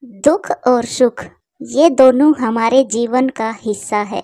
दुख और सुख ये दोनों हमारे जीवन का हिस्सा है।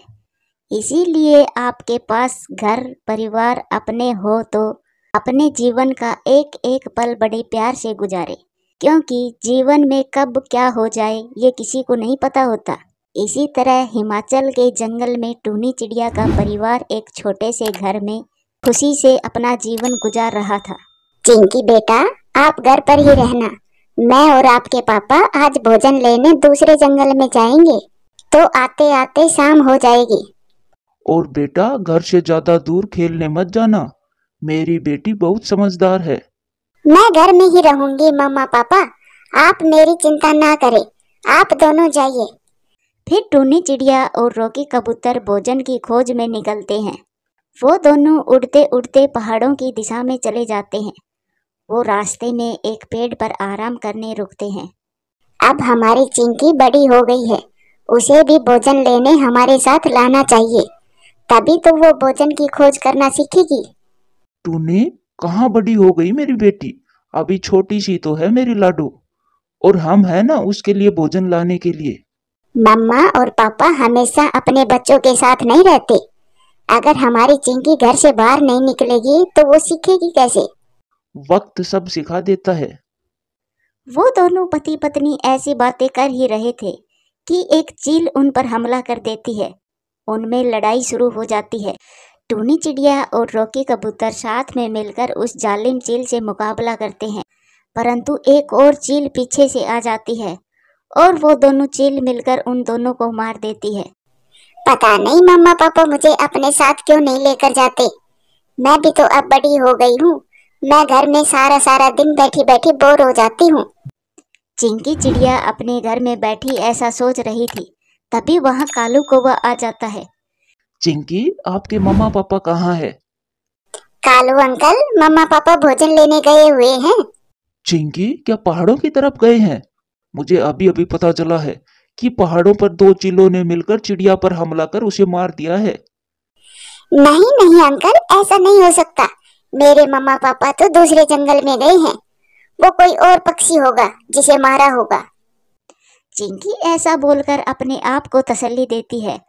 इसीलिए आपके पास घर परिवार अपने हो तो अपने जीवन का एक एक पल बड़े प्यार से गुजारे, क्योंकि जीवन में कब क्या हो जाए ये किसी को नहीं पता होता। इसी तरह हिमाचल के जंगल में टूनी चिड़िया का परिवार एक छोटे से घर में खुशी से अपना जीवन गुजार रहा था। चिंकी बेटा, आप घर पर ही रहना। मैं और आपके पापा आज भोजन लेने दूसरे जंगल में जाएंगे, तो आते आते शाम हो जाएगी। और बेटा, घर से ज्यादा दूर खेलने मत जाना। मेरी बेटी बहुत समझदार है। मैं घर में ही रहूंगी मम्मा पापा, आप मेरी चिंता ना करें, आप दोनों जाइए। फिर टूनी चिड़िया और रॉकी कबूतर भोजन की खोज में निकलते हैं। वो दोनों उड़ते उड़ते पहाड़ों की दिशा में चले जाते हैं। वो रास्ते में एक पेड़ पर आराम करने रुकते हैं। अब हमारी चिंकी बड़ी हो गई है, उसे भी भोजन लेने हमारे साथ लाना चाहिए, तभी तो वो भोजन की खोज करना सीखेगी। तूने कहाँ बड़ी हो गई मेरी बेटी? अभी छोटी सी तो है मेरी लाडू। और हम है ना उसके लिए भोजन लाने के लिए। मम्मा और पापा हमेशा अपने बच्चों के साथ नहीं रहते। अगर हमारी चिंकी घर से बाहर नहीं निकलेगी तो वो सीखेगी कैसे? वक्त सब सिखा देता है। वो दोनों पति पत्नी ऐसी बातें कर ही रहे थे कि एक चील उन पर हमला कर देती है। उनमें लड़ाई शुरू हो जाती है। टूनी चिड़िया और रॉकी कबूतर साथ में मिलकर उस जालिम चील से मुकाबला करते हैं, परंतु एक और चील पीछे से आ जाती है और वो दोनों चील मिलकर उन दोनों को मार देती है। पता नहीं मम्मा पापा मुझे अपने साथ क्यों नहीं लेकर जाते। मैं भी तो अब बड़ी हो गई हूँ। मैं घर में सारा सारा दिन बैठी बैठी बोर हो जाती हूँ। चिंकी चिड़िया अपने घर में बैठी ऐसा सोच रही थी, तभी वहाँ कालू कौवा आ जाता है। चिंकी, आपके मम्मा पापा कहाँ है? कालू अंकल, मम्मा पापा भोजन लेने गए हुए हैं। चिंकी, क्या पहाड़ों की तरफ गए हैं? मुझे अभी अभी पता चला है कि पहाड़ों पर दो चीलों ने मिलकर चिड़िया पर हमला कर उसे मार दिया है। नहीं नहीं अंकल, ऐसा नहीं हो सकता। मेरे मम्मा पापा तो दूसरे जंगल में गए हैं। वो कोई और पक्षी होगा जिसे मारा होगा। चिंकी ऐसा बोलकर अपने आप को तसल्ली देती है,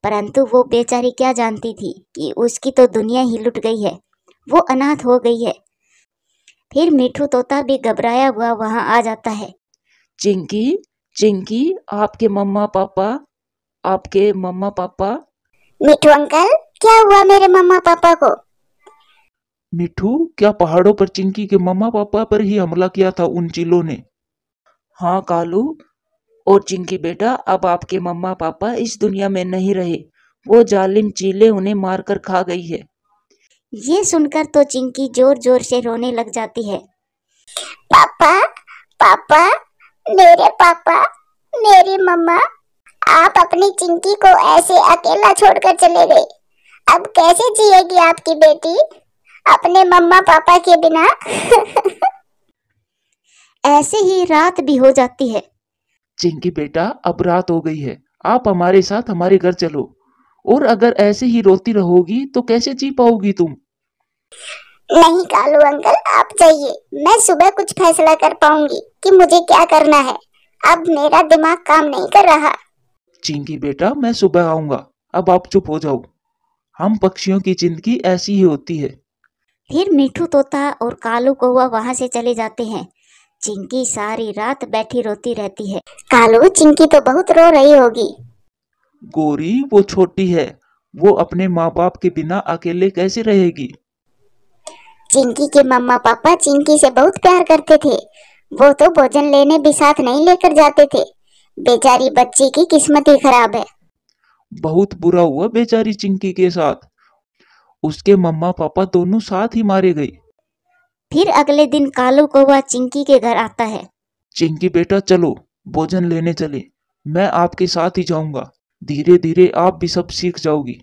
परंतु वो बेचारी क्या जानती थी कि उसकी तो दुनिया ही लुट गई है, वो अनाथ हो गई है। फिर मिठू तोता भी घबराया हुआ वहां आ जाता है। चिंकी, चिंकी, आपके मम्मा पापा। मिठू अंकल, क्या हुआ मेरे मम्मा पापा को? मिठू, क्या पहाड़ों पर चिंकी के मम्मा पापा पर ही हमला किया था उन चीलों ने? हाँ कालू और चिंकी बेटा, अब आपके मम्मा पापा इस दुनिया में नहीं रहे। वो जालिम चीलें उन्हें मारकर खा गई है। ये सुनकर तो चिंकी जोर जोर से रोने लग जाती है। पापा, पापा, मेरे पापा, मेरी मम्मा, आप अपनी चिंकी को ऐसे अकेला छोड़कर चले गए। अब कैसे जिएगी आपकी बेटी अपने मम्मा पापा के बिना? ऐसे ही रात भी हो जाती है। चिंकी बेटा, अब रात हो गई है, आप हमारे साथ हमारे घर चलो। और अगर ऐसे ही रोती रहोगी तो कैसे जी पाओगी तुम? नहीं कालू अंकल, आप जाइए। मैं सुबह कुछ फैसला कर पाऊंगी कि मुझे क्या करना है। अब मेरा दिमाग काम नहीं कर रहा। चिंकी बेटा, मैं सुबह आऊंगा, अब आप चुप हो जाओ। हम पक्षियों की जिंदगी ऐसी ही होती है। फिर मिठू तोता और कालू कौवा वहां से चले जाते हैं। चिंकी सारी रात बैठी रोती रहती है। कालू, चिंकी तो बहुत रो रही होगी। गोरी, वो छोटी है, वो अपने माँ बाप के बिना अकेले कैसे रहेगी? चिंकी के मम्मा पापा चिंकी से बहुत प्यार करते थे। वो तो भोजन लेने भी साथ नहीं लेकर जाते थे। बेचारी बच्ची की किस्मत ही खराब है। बहुत बुरा हुआ बेचारी चिंकी के साथ। उसके मम्मा पापा दोनों साथ ही मारे गए। फिर अगले दिन कालू कौवा चिंकी के घर आता है। चिंकी बेटा, चलो भोजन लेने चले। मैं आपके साथ ही जाऊंगा। धीरे धीरे आप भी सब सीख जाओगी।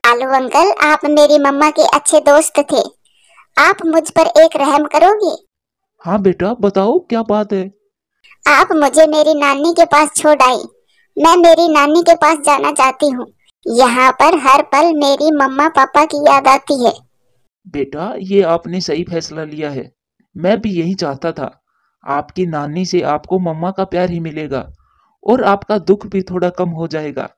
कालू अंकल, आप मेरी मम्मा के अच्छे दोस्त थे। आप मुझ पर एक रहम करोगे? हाँ बेटा, बताओ क्या बात है? आप मुझे मेरी नानी के पास छोड़ आई। मैं मेरी नानी के पास जाना चाहती हूँ। यहाँ पर हर पल मेरी मम्मा पापा की याद आती है। बेटा, ये आपने सही फैसला लिया है। मैं भी यही चाहता था। आपकी नानी से आपको मम्मा का प्यार ही मिलेगा और आपका दुख भी थोड़ा कम हो जाएगा।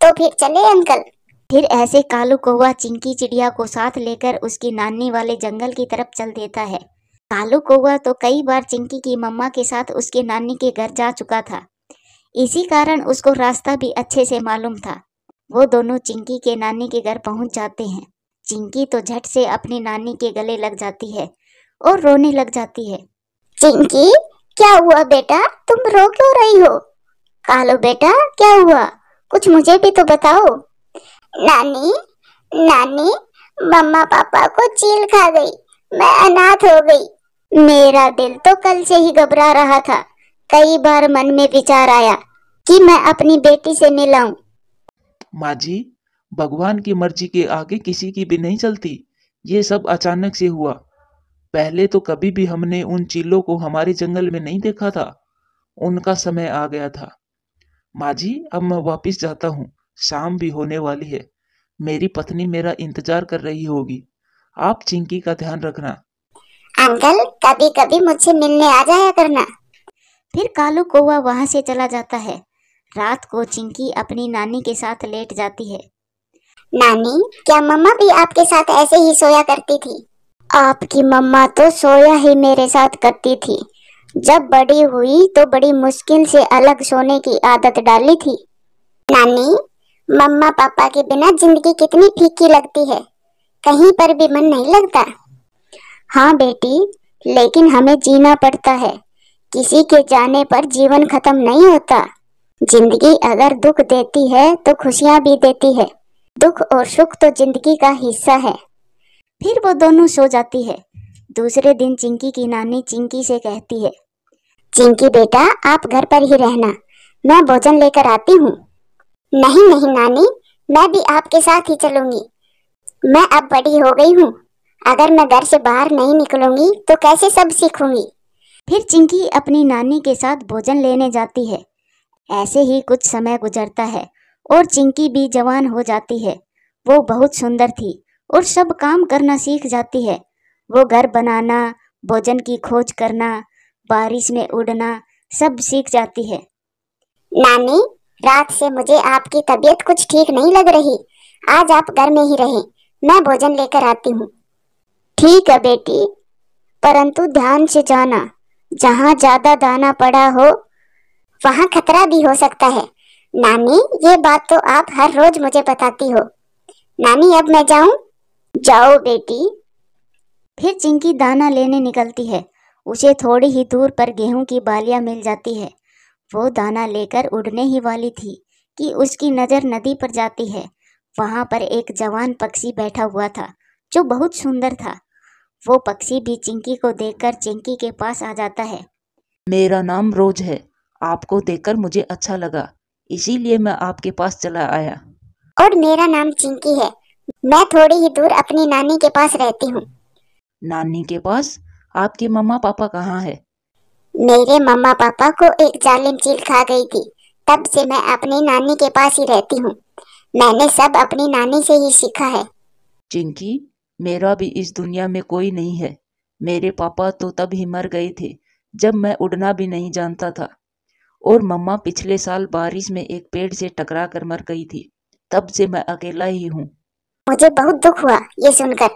तो फिर चले अंकल। फिर ऐसे कालू कौवा चिंकी चिड़िया को साथ लेकर उसकी नानी वाले जंगल की तरफ चल देता है। कालू कौवा तो कई बार चिंकी की मम्मा के साथ उसके नानी के घर जा चुका था, इसी कारण उसको रास्ता भी अच्छे से मालूम था। वो दोनों चिंकी के नानी के घर पहुंच जाते हैं। चिंकी तो झट से अपनी नानी के गले लग जाती है और रोने लग जाती है। चिंकी, क्या हुआ बेटा, तुम रो क्यों रही हो? कालू बेटा, क्या हुआ, कुछ मुझे भी तो बताओ। नानी, नानी, मम्मा पापा को चील खा गई, मैं अनाथ हो गई। मेरा दिल तो कल से ही घबरा रहा था। कई बार मन में विचार आया कि मैं अपनी बेटी से मिलाऊं। माँ जी, भगवान की मर्जी के आगे किसी की भी नहीं चलती। ये सब अचानक से हुआ। पहले तो कभी भी हमने उन चीलों को हमारे जंगल में नहीं देखा था। उनका समय आ गया था। माँ जी, अब मैं वापिस जाता हूँ। शाम भी होने वाली है। मेरी पत्नी मेरा इंतजार कर रही होगी। आप चिंकी का ध्यान रखना। अंकल, कभी कभी मुझसे मिलने आ जाया करना। फिर कालू कौवा वहां से चला जाता है। रात को चिंकी अपनी नानी के साथ लेट जाती है। नानी, क्या मम्मा भी आपके साथ ऐसे ही सोया करती थी? आपकी मम्मा तो सोया ही मेरे साथ करती थी। जब बड़ी हुई तो बड़ी मुश्किल से अलग सोने की आदत डाली थी। नानी, मम्मा पापा के बिना जिंदगी कितनी फीकी लगती है, कहीं पर भी मन नहीं लगता। हाँ बेटी, लेकिन हमें जीना पड़ता है। किसी के जाने पर जीवन खत्म नहीं होता। जिंदगी अगर दुख देती है तो खुशियाँ भी देती है। दुख और सुख तो जिंदगी का हिस्सा है। फिर वो दोनों सो जाती है। दूसरे दिन चिंकी की नानी चिंकी से कहती है, चिंकी बेटा, आप घर पर ही रहना, मैं भोजन लेकर आती हूँ। नहीं नहीं नानी, मैं भी आपके साथ ही चलूंगी। मैं अब बड़ी हो गई हूँ, अगर मैं घर से बाहर नहीं निकलूंगी तो कैसे सब सीखूंगी। फिर चिंकी अपनी नानी के साथ भोजन लेने जाती है। ऐसे ही कुछ समय गुजरता है और चिंकी भी जवान हो जाती है। वो बहुत सुंदर थी और सब काम करना सीख जाती है। वो घर बनाना, भोजन की खोज करना, बारिश में उड़ना सब सीख जाती है। नानी, रात से मुझे आपकी तबीयत कुछ ठीक नहीं लग रही। आज आप घर में ही रहें, मैं भोजन लेकर आती हूँ। ठीक है बेटी, परंतु ध्यान से जाना, जहाँ ज्यादा दाना पड़ा हो वहाँ खतरा भी हो सकता है। नानी, ये बात तो आप हर रोज मुझे बताती हो। नानी, अब मैं जाऊं? जाओ बेटी। फिर चिंकी दाना लेने निकलती है। उसे थोड़ी ही दूर पर गेहूं की बालियां मिल जाती है। वो दाना लेकर उड़ने ही वाली थी कि उसकी नज़र नदी पर जाती है। वहां पर एक जवान पक्षी बैठा हुआ था जो बहुत सुंदर था। वो पक्षी भी चिंकी को देखकर चिंकी के पास आ जाता है। मेरा नाम रोज है। आपको देखकर मुझे अच्छा लगा, इसीलिए मैं आपके पास चला आया। और मेरा नाम चिंकी है। मैं थोड़ी ही दूर अपनी नानी के पास रहती हूँ। नानी के पास? आपके मम्मा पापा कहाँ है? मेरे मम्मा पापा को एक जालिम चील खा गई थी, तब से मैं अपनी नानी के पास ही रहती हूँ। मैंने सब अपनी नानी से ही सीखा है। चिंकी, मेरा भी इस दुनिया में कोई नहीं है। मेरे पापा तो तब ही मर गए थे जब मैं उड़ना भी नहीं जानता था। और मम्मा पिछले साल बारिश में एक पेड़ से टकरा कर मर गई थी। तब से मैं अकेला ही हूँ। मुझे बहुत दुख हुआ ये सुनकर।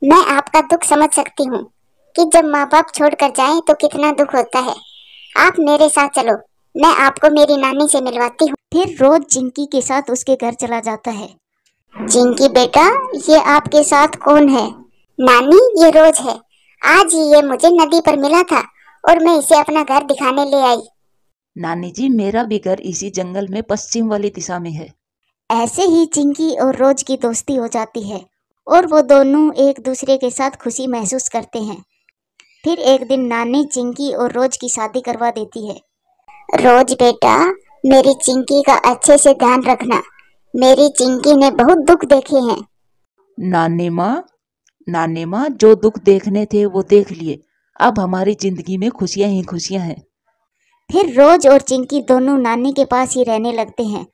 मैं आपका दुख समझ सकती हूँ कि जब माँ बाप छोड़कर जाएं तो कितना दुख होता है। आप मेरे साथ चलो, मैं आपको मेरी नानी से मिलवाती हूँ। फिर रोज चिंकी के साथ उसके घर चला जाता है। चिंकी बेटा, ये आपके साथ कौन है? नानी, ये रोज है। आज ही ये मुझे नदी पर मिला था और मैं इसे अपना घर दिखाने ले आई। नानी जी, मेरा भी घर इसी जंगल में पश्चिम वाली दिशा में है। ऐसे ही चिंकी और रोज की दोस्ती हो जाती है और वो दोनों एक दूसरे के साथ खुशी महसूस करते हैं। फिर एक दिन नानी चिंकी और रोज की शादी करवा देती है। रोज बेटा, मेरी चिंकी का अच्छे से ध्यान रखना। मेरी चिंकी ने बहुत दुख देखे हैं। नानी माँ, जो दुख देखने थे वो देख लिए। अब हमारी जिंदगी में खुशियाँ ही खुशियाँ हैं। फिर रोज और चिंकी दोनों नानी के पास ही रहने लगते हैं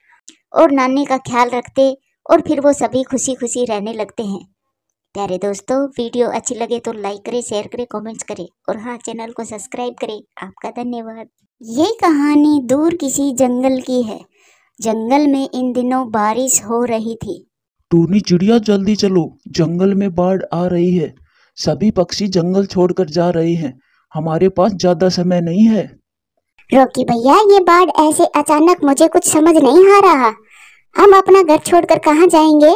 और नानी का ख्याल रखते और फिर वो सभी खुशी खुशी रहने लगते हैं। प्यारे दोस्तों, वीडियो अच्छी लगे तो लाइक करें, शेयर करें, कमेंट्स करें और हाँ, चैनल को सब्सक्राइब करें। आपका धन्यवाद। ये कहानी दूर किसी जंगल की है। जंगल में इन दिनों बारिश हो रही थी। टूनी चिड़िया जल्दी चलो, जंगल में बाढ़ आ रही है। सभी पक्षी जंगल छोड़कर जा रहे हैं। हमारे पास ज्यादा समय नहीं है। रॉकी भैया, ये बाढ़ ऐसे अचानक मुझे कुछ समझ नहीं आ रहा। हम अपना घर छोड़कर कहाँ जाएंगे?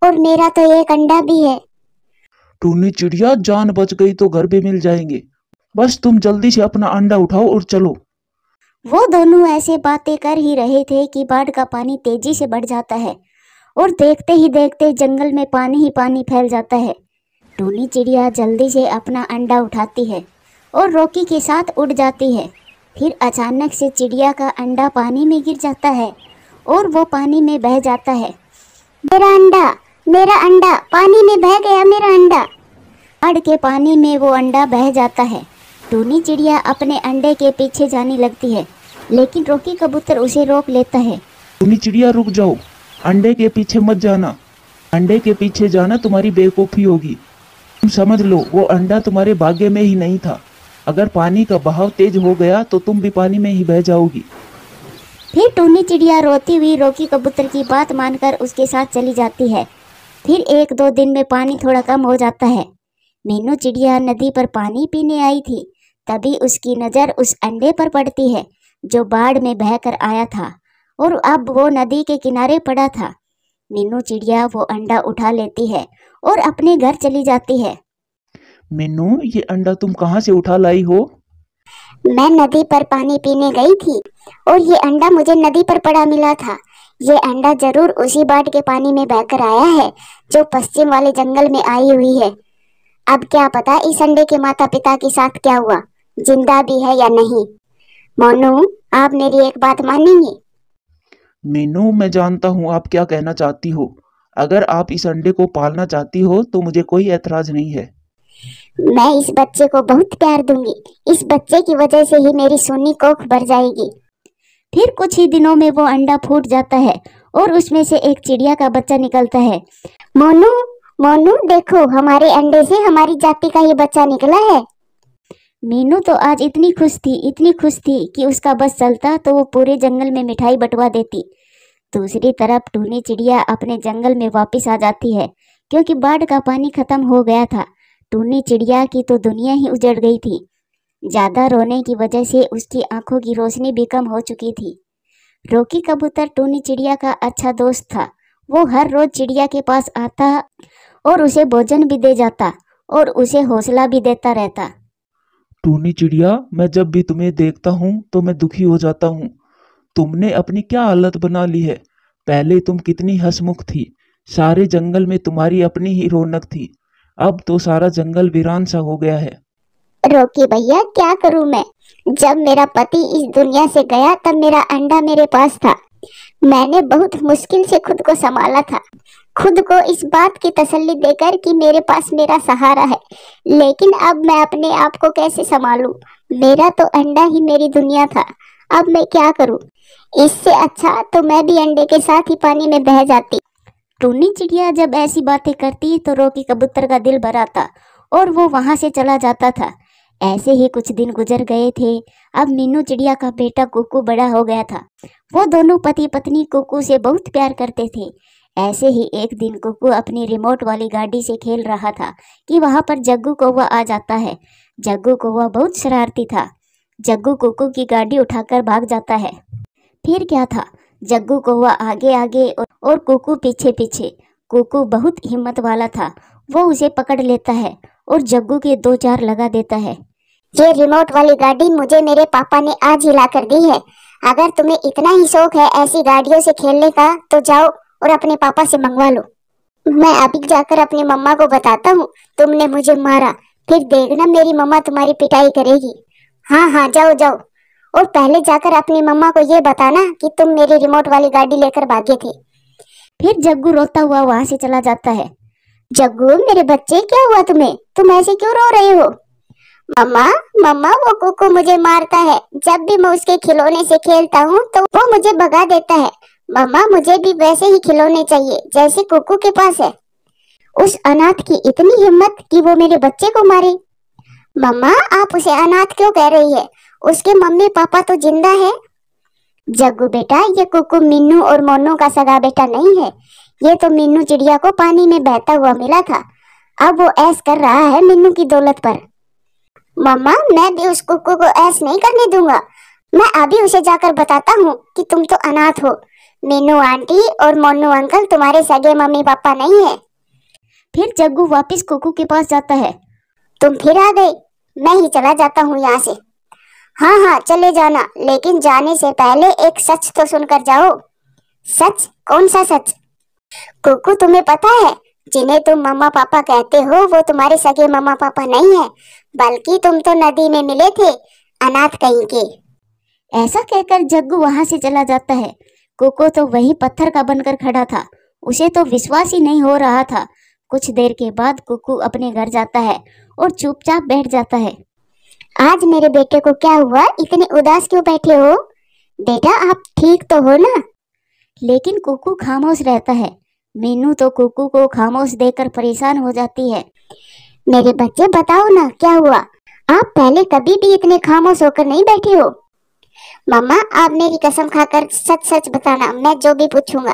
और मेरा तो एक अंडा भी है। टूनी चिड़िया, जान बच गई तो घर भी मिल जाएंगे। बस तुम जल्दी से अपना अंडा उठाओ और चलो। वो दोनों ऐसे बातें कर ही रहे थे कि बाढ़ का पानी तेजी से बढ़ जाता है और देखते ही देखते जंगल में पानी ही पानी फैल जाता है। टूनी चिड़िया जल्दी से अपना अंडा उठाती है और रॉकी के साथ उड़ जाती है। फिर अचानक से चिड़िया का अंडा पानी में गिर जाता है और वो पानी में बह जाता है। मेरा अंडा पानी में बह गया। मेरा अंडा। बाढ़ के पानी में वो अंडा बह जाता है। टूनी चिड़िया अपने अंडे के पीछे जाने लगती है, लेकिन रॉकी कबूतर उसे रोक लेता है। टूनी चिड़िया, रुक जाओ, अंडे के पीछे मत जाना। अंडे के पीछे जाना तुम्हारी बेवकूफ़ी होगी। तुम समझ लो, वो अंडा तुम्हारे भाग्य में ही नहीं था। अगर पानी का बहाव तेज हो गया तो तुम भी पानी में ही बह जाओगी। फिर टूनी चिड़िया रोती हुई रॉकी कबूतर की बात मानकर उसके साथ चली जाती है। फिर 1-2 दिन में पानी थोड़ा कम हो जाता है। मीनू चिड़िया नदी पर पानी पीने आई थी। तभी उसकी नज़र उस अंडे पर पड़ती है जो बाढ़ में बहकर आया था और अब वो नदी के किनारे पड़ा था। मीनू चिड़िया वो अंडा उठा लेती है और अपने घर चली जाती है। मीनू, ये अंडा तुम कहाँ से उठा लाई हो? मैं नदी पर पानी पीने गई थी और ये अंडा मुझे नदी पर पड़ा मिला था। ये अंडा जरूर उसी बाढ़ के पानी में बहकर आया है जो पश्चिम वाले जंगल में आई हुई है। अब क्या पता इस अंडे के माता पिता के साथ क्या हुआ, जिंदा भी है या नहीं। मोनू, आप मेरी एक बात मानेंगे? मीनू, मैं जानता हूँ आप क्या कहना चाहती हो। अगर आप इस अंडे को पालना चाहती हो तो मुझे कोई ऐतराज नहीं है। मैं इस बच्चे को बहुत प्यार दूंगी। इस बच्चे की वजह से ही मेरी सोनी कोख भर जाएगी। फिर कुछ ही दिनों में वो अंडा फूट जाता है और उसमें से एक चिड़िया का बच्चा निकलता है। मोनू, मोनू देखो, हमारे अंडे से हमारी जाति का ये बच्चा निकला है। मीनू तो आज इतनी खुश थी कि उसका बस चलता तो वो पूरे जंगल में मिठाई बंटवा देती। दूसरी तरफ टूनी चिड़िया अपने जंगल में वापस आ जाती है क्योंकि बाढ़ का पानी खत्म हो गया था। टूनी चिड़िया की तो दुनिया ही उजड़ गई थी। ज़्यादा रोने की वजह से उसकी आंखों की रोशनी भी कम हो चुकी थी। रॉकी कबूतर टूनी चिड़िया का अच्छा दोस्त था। वो हर रोज चिड़िया के पास आता और उसे भोजन भी दे जाता और उसे हौसला भी देता रहता। टूनी चिड़िया, मैं जब भी तुम्हें देखता हूँ तो मैं दुखी हो जाता हूँ। तुमने अपनी क्या हालत बना ली है। पहले तुम कितनी हंसमुख थी, सारे जंगल में तुम्हारी अपनी ही रौनक थी। अब तो सारा जंगल वीरान सा हो गया है। रॉकी भैया, क्या करूं मैं? जब मेरा पति इस दुनिया से गया तब मेरा अंडा मेरे पास था। मैंने बहुत मुश्किल से खुद को संभाला था, खुद को इस बात की तसल्ली देकर कि मेरे पास मेरा सहारा है। लेकिन अब मैं अपने आप को कैसे संभालूं? मेरा तो अंडा ही मेरी दुनिया था। अब मैं क्या करूं? इससे अच्छा तो मैं भी अंडे के साथ ही पानी में बह जाती। टूनी चिड़िया जब ऐसी बातें करती तो रॉकी कबूतर का दिल भर आता और वो वहां से चला जाता था। ऐसे ही कुछ दिन गुजर गए थे। अब मीनू चिड़िया का बेटा कुकू बड़ा हो गया था। वो दोनों पति पत्नी कुकू से बहुत प्यार करते थे। ऐसे ही एक दिन कुकू अपनी रिमोट वाली गाड़ी से खेल रहा था कि वहां पर जग्गू कौवा आ जाता है। जग्गू कौवा बहुत शरारती था। जग्गू कुकू की गाड़ी उठाकर भाग जाता है। फिर क्या था, जग्गू कौवा आगे आगे और कुकू पीछे पीछे। कुकू बहुत हिम्मत वाला था। वो उसे पकड़ लेता है और जग्गू के 2-4 लगा देता है। ये रिमोट वाली गाड़ी मुझे मेरे पापा ने आज ही ला कर दी है। अगर तुम्हें इतना ही शौक है ऐसी गाड़ियों से खेलने का तो जाओ और अपने पापा से मंगवा लो। मैं अभी जाकर अपनी मम्मा को बताता हूँ तुमने मुझे मारा। फिर देखना मेरी मम्मा तुम्हारी पिटाई करेगी। हाँ हाँ, जाओ जाओ। और पहले जाकर अपनी मम्मा को ये बताना कि तुम मेरी रिमोट वाली गाड़ी लेकर भागे थे। फिर जग्गू रोता हुआ वहां से चला जाता है। जग्गू, मेरे बच्चे, क्या हुआ तुम्हें? तुम ऐसे क्यों रो रहे हो? मम्मा, मम्मा, वो कुकू मुझे मारता है। जब भी मैं उसके खिलौने से खेलता हूँ तो वो मुझे भगा देता है। मम्मा, मुझे भी वैसे ही खिलौने चाहिए जैसे कुकू के पास है। उस अनाथ की इतनी हिम्मत कि वो मेरे बच्चे को मारे। मम्मा, आप उसे अनाथ क्यों कह रही है? उसके मम्मी पापा तो जिंदा है। जग्गू बेटा, ये कुकू मिन्नू और मोनू का सगा बेटा नहीं है। ये तो मिन्नू चिड़िया को पानी में बहता हुआ मिला था। अब वो ऐश कर रहा है मिन्नू की दौलत पर। मम्मा, मैं भी उस कुकू को ऐश नहीं करने दूंगा। मैं अभी उसे जाकर बताता हूँ कि तुम तो अनाथ हो। मीनू आंटी और मोनू अंकल तुम्हारे सगे मम्मी पापा नहीं है। फिर जग्गू वापस कुकू के पास जाता है। तुम फिर आ गई, मैं ही चला जाता हूँ यहाँ से। हाँ हाँ चले जाना, लेकिन जाने से पहले एक सच तो सुनकर जाओ। सच? कौन सा सच? कुकू, तुम्हें पता है जिन्हें तुम मम्मा पापा कहते हो वो तुम्हारे सगे मम्मा पापा नहीं है, बल्कि तुम तो नदी में मिले थे, अनाथ कहीं के। ऐसा कहकर जग्गू वहां से चला जाता है। कुकू तो वही पत्थर का बनकर खड़ा था। उसे तो विश्वास ही नहीं हो रहा था। कुछ देर के बाद कुकू अपने घर जाता है और चुपचाप बैठ जाता है। आज मेरे बेटे को क्या हुआ? इतने उदास क्यों बैठे हो? बेटा, आप ठीक तो हो ना? लेकिन कुकू खामोश रहता है। मीनू तो कुकू को खामोश देखकर परेशान हो जाती है। मेरे बच्चे, बताओ ना क्या हुआ? आप पहले कभी भी इतने खामोश होकर नहीं बैठे हो। मम्मा, आप मेरी कसम खाकर सच सच बताना, मैं जो भी पूछूंगा।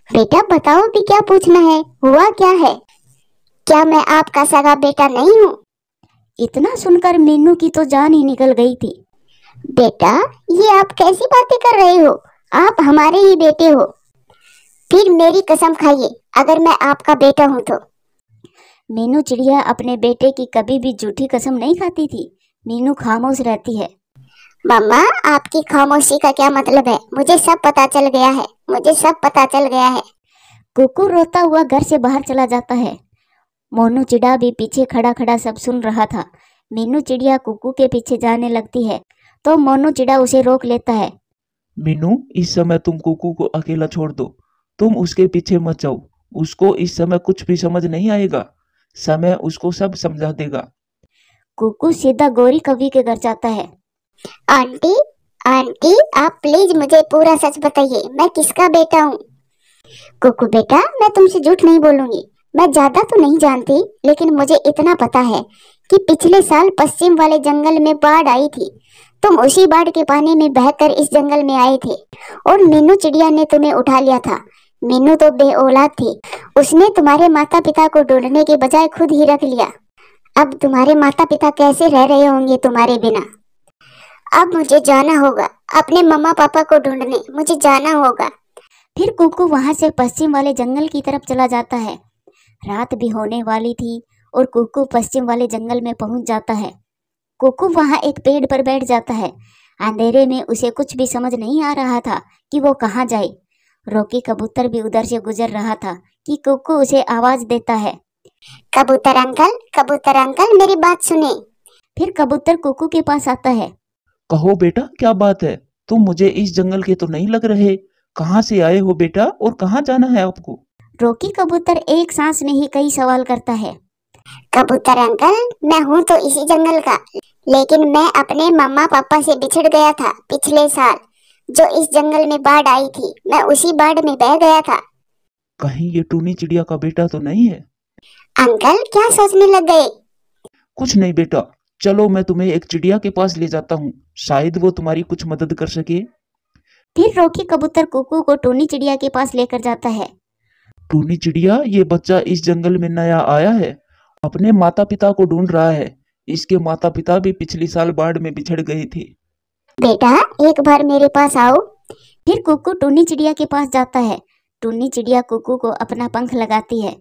बेटा बताओ भी, क्या पूछना है? हुआ क्या है? क्या मैं आपका सगा बेटा नहीं हूँ? इतना सुनकर मीनू की तो जान ही निकल गई थी। बेटा, ये आप कैसी बातें कर रहे हो? आप हमारे ही बेटे हो। फिर मेरी कसम खाइए, अगर मैं आपका बेटा हूँ तो। मीनू चिड़िया अपने बेटे की कभी भी झूठी कसम नहीं खाती थी। मीनू खामोश रहती है। मम्मा, आपकी खामोशी का क्या मतलब है? मुझे सब पता चल गया है, मुझे सब पता चल गया है। कुकू रोता हुआ घर से बाहर चला जाता है। मोनू चिड़ा भी पीछे खड़ा खड़ा सब सुन रहा था। मीनू चिड़िया कुकू के पीछे जाने लगती है तो मोनू चिड़ा उसे रोक लेता है। मीनू, इस समय तुम कुकू को अकेला छोड़ दो। तुम उसके पीछे मत जाओ। उसको इस समय कुछ भी समझ नहीं आएगा। समय उसको सब समझा देगा। कुकू सीधा गौरी कवि के घर जाता है। आंटी, आंटी, आप प्लीज मुझे पूरा सच बताइए, मैं किसका बेटा हूँ? कुकू बेटा, मैं तुमसे झूठ नहीं बोलूंगी। मैं ज्यादा तो नहीं जानती, लेकिन मुझे इतना पता है कि पिछले साल पश्चिम वाले जंगल में बाढ़ आई थी। तुम उसी बाढ़ के पानी में बहकर इस जंगल में आए थे और मीनू चिड़िया ने तुम्हें उठा लिया था। मीनू तो बेऔलाद थी। उसने तुम्हारे माता पिता को ढूंढने के बजाय खुद ही रख लिया। अब तुम्हारे माता पिता कैसे रह रहे होंगे तुम्हारे बिना? अब मुझे जाना होगा अपने मम्मा पापा को ढूंढने, मुझे जाना होगा। फिर कुकू वहां से पश्चिम वाले जंगल की तरफ चला जाता है। रात भी होने वाली थी और कुकू पश्चिम वाले जंगल में पहुंच जाता है। कुकू वहां एक पेड़ पर बैठ जाता है। अंधेरे में उसे कुछ भी समझ नहीं आ रहा था कि वो कहाँ जाए। रोकी कबूतर भी उधर से गुजर रहा था कि कुकू उसे आवाज देता है। कबूतर अंकल, मेरी बात सुने। फिर कबूतर कुकू के पास आता है। कहो बेटा, क्या बात है? तुम मुझे इस जंगल के तो नहीं लग रहे। कहाँ से आए हो बेटा और कहाँ जाना है आपको? रोकी कबूतर एक सांस में ही कई सवाल करता है। कबूतर अंकल, मैं हूँ तो इसी जंगल का, लेकिन मैं अपने मम्मा पापा से बिछड़ गया था पिछले साल। जो इस जंगल में बाढ़ आई थी, मैं उसी बाढ़ में बह गया था। कहीं ये टूनी चिड़िया का बेटा तो नहीं है? अंकल, क्या सोचने लग गए? कुछ नहीं बेटा, चलो मैं तुम्हें एक चिड़िया के पास ले जाता हूँ। शायद वो तुम्हारी कुछ मदद कर सके। फिर रोकी कबूतर कुकू को टूनी चिड़िया के पास लेकर जाता है। टूनी चिड़िया, ये बच्चा इस जंगल में नया आया है, अपने माता पिता को ढूंढ रहा है। इसके माता पिता भी पिछले साल बाढ़ में बिछड़ गए थे। बेटा, एक बार मेरे पास आओ। फिर कुकू टूनी चिड़िया के पास जाता है। टूनी चिड़िया कुकू को अपना पंख लगाती है।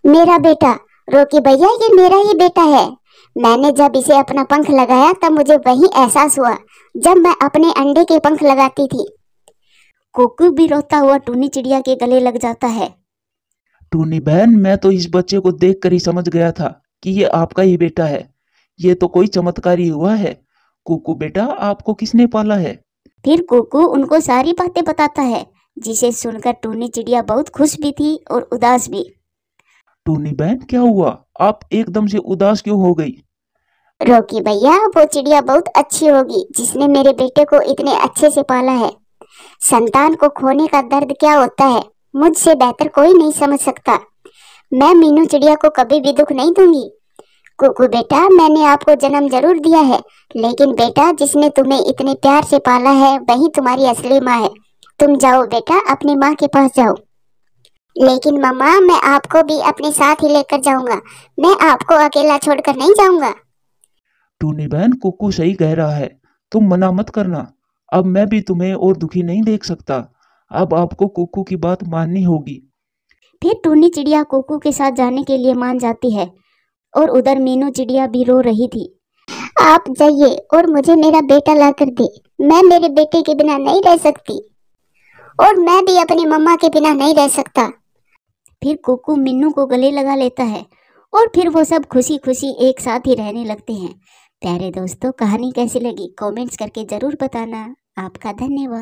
मेरा बेटा रोकी भैया, ये मेरा ही बेटा है। मैंने जब इसे अपना पंख लगाया तब मुझे वही एहसास हुआ जब मैं अपने अंडे के पंख लगाती थी। कुकू भी रोता हुआ टूनी चिड़िया के गले लग जाता है। टूनी बहन, मैं तो इस बच्चे को देखकर ही समझ गया था कि ये आपका ही बेटा है। ये तो कोई चमत्कार ही हुआ है। कुकू बेटा, आपको किसने पाला है? फिर कुकू उनको सारी बातें बताता है, जिसे सुनकर टूनी चिड़िया बहुत खुश भी थी और उदास भी। टूनी बहन, क्या हुआ? आप एकदम से उदास क्यों हो गई? रोकी भैया, वो चिड़िया बहुत अच्छी होगी जिसने मेरे बेटे को इतने अच्छे से पाला है। संतान को खोने का दर्द क्या होता है, मुझसे बेहतर कोई नहीं समझ सकता। मैं मीनू चिड़िया को कभी भी दुख नहीं दूंगी। कुकू बेटा, मैंने आपको जन्म जरूर दिया है, लेकिन बेटा जिसने तुम्हें इतने प्यार से पाला है वही तुम्हारी असली माँ है। तुम जाओ बेटा, अपनी माँ के पास जाओ। लेकिन मम्मा, मैं आपको भी अपने साथ ही लेकर जाऊंगा। मैं आपको अकेला छोड़कर नहीं जाऊंगा। टूनी बहन, कुकू सही कह रहा है, तुम मना मत करना। अब मैं भी तुम्हें और दुखी नहीं देख सकता। अब आपको कुकू की बात माननी होगी। फिर टूनी चिड़िया कुकू के साथ जाने के लिए मान जाती है और उधर मीनू चिड़िया भी रो रही थी। आप जाइए और मुझे मेरा बेटा ला कर दे। मैं मेरे बेटे के बिना नहीं रह सकती, और मैं भी अपनी मम्मा के बिना नहीं रह सकता। फिर कुकू मीनू को गले लगा लेता है और फिर वो सब खुशी खुशी एक साथ ही रहने लगते हैं। प्यारे दोस्तों, कहानी कैसी लगी कमेंट्स करके ज़रूर बताना। आपका धन्यवाद।